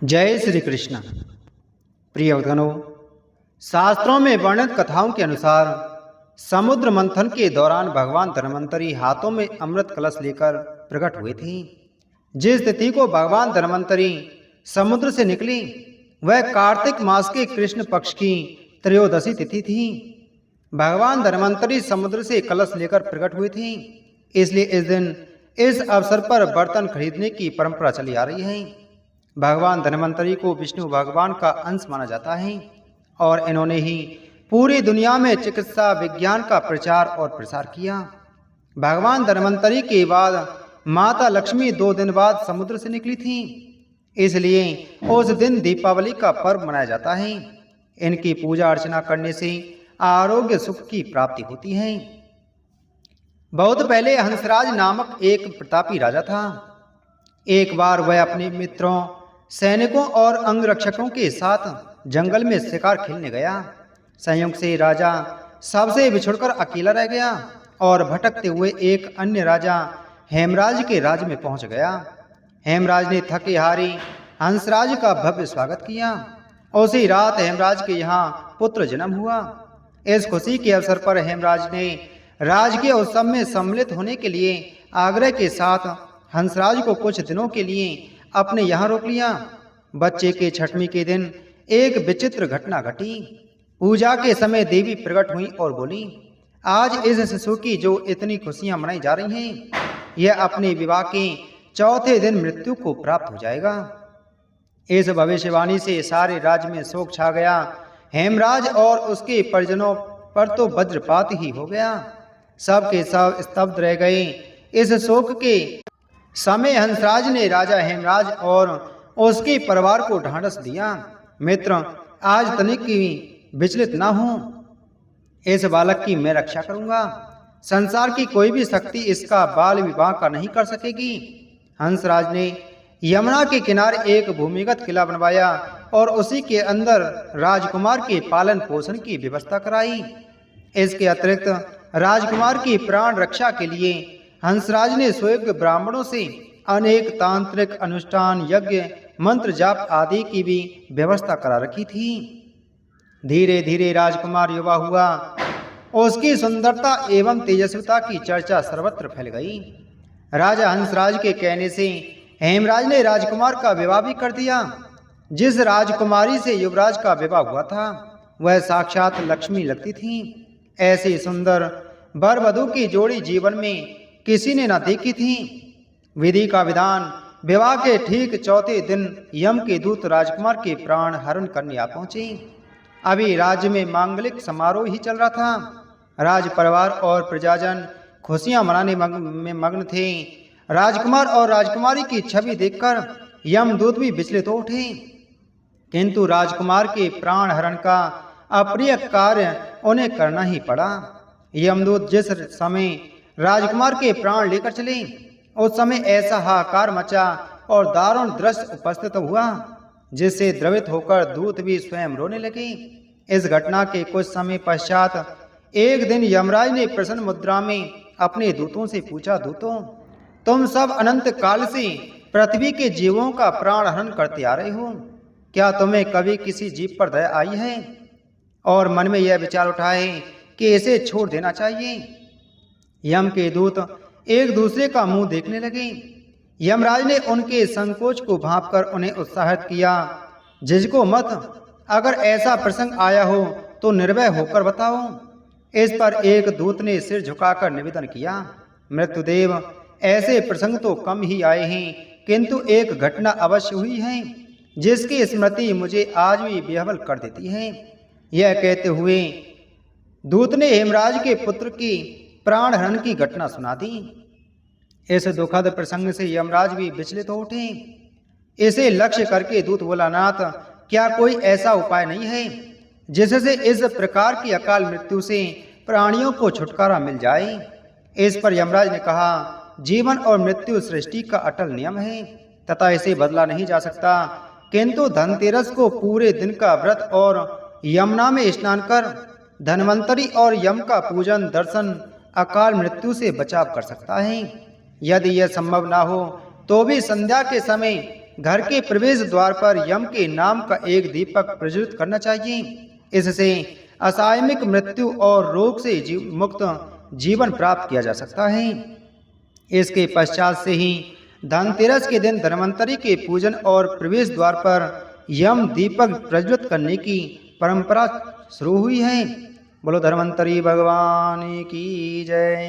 जय श्री कृष्ण। प्रिय भक्तगणों, शास्त्रों में वर्णित कथाओं के अनुसार समुद्र मंथन के दौरान भगवान धन्वंतरी हाथों में अमृत कलश लेकर प्रकट हुए थे। जिस तिथि को भगवान धन्वंतरी समुद्र से निकली वह कार्तिक मास के कृष्ण पक्ष की त्रयोदशी तिथि थी। भगवान धन्वंतरी समुद्र से कलश लेकर प्रकट हुए थे, इसलिए इस दिन इस अवसर पर बर्तन खरीदने की परंपरा चली आ रही है। भगवान धन्वंतरी को विष्णु भगवान का अंश माना जाता है और इन्होंने ही पूरी दुनिया में चिकित्सा विज्ञान का प्रचार और प्रसार किया। भगवान धन्वंतरी के बाद माता लक्ष्मी 2 दिन बाद समुद्र से निकली थी, इसलिए उस दिन दीपावली का पर्व मनाया जाता है। इनकी पूजा अर्चना करने से आरोग्य सुख की प्राप्ति होती है। बहुत पहले हंसराज नामक एक प्रतापी राजा था। एक बार वह अपने मित्रों, सैनिकों और अंगरक्षकों के साथ जंगल में शिकार खेलने गया। संयोग से राजा सबसे बिछुड़कर अकेला रह गया और भटकते हुए एक अन्य राजा हेमराज के राज्य में पहुंच गया। हेमराज ने थके हारे हंसराज का भव्य स्वागत किया। उसी रात हेमराज के यहाँ पुत्र जन्म हुआ। इस खुशी के अवसर पर हेमराज ने राजकीय उत्सव में सम्मिलित होने के लिए आग्रह के साथ हंसराज को कुछ दिनों के लिए अपने यहाँ रोक लिया। बच्चे के छठवीं के दिन एक विचित्र घटना घटी। पूजा के समय देवी प्रकट हुई और बोली, आज इस शिशु की जो इतनी खुशियां मनाई जा रही हैं, यह अपने विवाह के चौथे दिन मृत्यु को प्राप्त हो जाएगा। इस भविष्यवाणी से सारे राज्य में शोक छा गया। हेमराज और उसके परिजनों पर तो वज्रपात ही हो गया। सब के सब स्तब्ध रह गए। इस शोक के समय हंसराज ने राजा हेमराज और उसके परिवार को ढांढस दिया, मित्र, आज तनिक की विचलित ना हो। इस बालक की मैं रक्षा करूंगा। संसार की कोई भी शक्ति इसका बाल विवाह का नहीं कर सकेगी। हंसराज ने यमुना के किनारे एक भूमिगत किला बनवाया और उसी के अंदर राजकुमार के पालन पोषण की व्यवस्था कराई। इसके अतिरिक्त राजकुमार की प्राण रक्षा के लिए हंसराज ने स्वयं ब्राह्मणों से अनेक तांत्रिक अनुष्ठान, यज्ञ, मंत्र जाप आदि की भी व्यवस्था करा रखी थी। धीरे धीरे राजकुमार युवा हुआ। उसकी सुंदरता एवं तेजस्विता की चर्चा सर्वत्र फैल गई। राजा हंसराज के कहने से हेमराज ने राजकुमार का विवाह भी कर दिया। जिस राजकुमारी से युवराज का विवाह हुआ था वह साक्षात लक्ष्मी लगती थी। ऐसी सुंदर वर वधू की जोड़ी जीवन में किसी ने न देखी थी। विधि का विधान, विवाह के ठीक चौथे दिन यम के दूत राजकुमार के प्राण हरण करने आ पहुंचे। अभी राज्य में मांगलिक समारोह ही चल रहा था। राज परिवार और प्रजाजन खुशियां मनाने में मग्न थे। राजकुमार और राजकुमारी की छवि देखकर यमदूत भी विचलित हो उठे, किंतु राजकुमार के प्राण हरण का अप्रिय कार्य उन्हें करना ही पड़ा। यमदूत जिस समय राजकुमार के प्राण लेकर चले, उस समय ऐसा हाहाकार मचा और दारुण दृश्य उपस्थित हुआ जिससे द्रवित होकर दूत भी स्वयं रोने लगे। इस घटना के कुछ समय पश्चात एक दिन यमराज ने प्रसन्न मुद्रा में अपने दूतों से पूछा, दूतों, तुम सब अनंत काल से पृथ्वी के जीवों का प्राण हरण करते आ रहे हो, क्या तुम्हें कभी किसी जीव पर दया आई है और मन में यह विचार उठाए कि इसे छोड़ देना चाहिए? यम के दूत एक दूसरे का मुंह देखने लगे। यमराज ने उनके संकोच को भांपकर उन्हें उत्साहित किया, झिझको मत, अगर ऐसा प्रसंग आया हो तो निर्भय होकर बताओ। इस पर एक दूत ने सिर झुकाकर निवेदन किया, मृत्युदेव, ऐसे प्रसंग तो कम ही आए हैं, किंतु एक घटना अवश्य हुई है जिसकी स्मृति मुझे आज भी बेहवल कर देती है। यह कहते हुए दूत ने हेमराज के पुत्र की प्राण हरण की घटना सुना दी। इस दुखद प्रसंग से यमराज भी विचलित हो उठे। इसे लक्ष्य करके दूत बोला, नाथ, क्या कोई ऐसा उपाय नहीं है जिससे इस प्रकार की अकाल मृत्यु से प्राणियों को छुटकारा मिल जाए? इस पर यमराज ने कहा, जीवन और मृत्यु सृष्टि का अटल नियम है तथा इसे बदला नहीं जा सकता, किंतु धनतेरस को पूरे दिन का व्रत और यमुना में स्नान कर धन्वंतरी और यम का पूजन दर्शन अकाल मृत्यु से बचाव कर सकता है। यदि यह संभव ना हो तो भी संध्या के समय घर के प्रवेश द्वार पर यम के नाम का एक दीपक प्रज्वलित करना चाहिए। इससे असामयिक मृत्यु और रोग से मुक्त जीवन प्राप्त किया जा सकता है। इसके पश्चात से ही धनतेरस के दिन धन्वंतरि के पूजन और प्रवेश द्वार पर यम दीपक प्रज्वलित करने की परंपरा शुरू हुई है। बोलो धन्वंतरि भगवान की जय।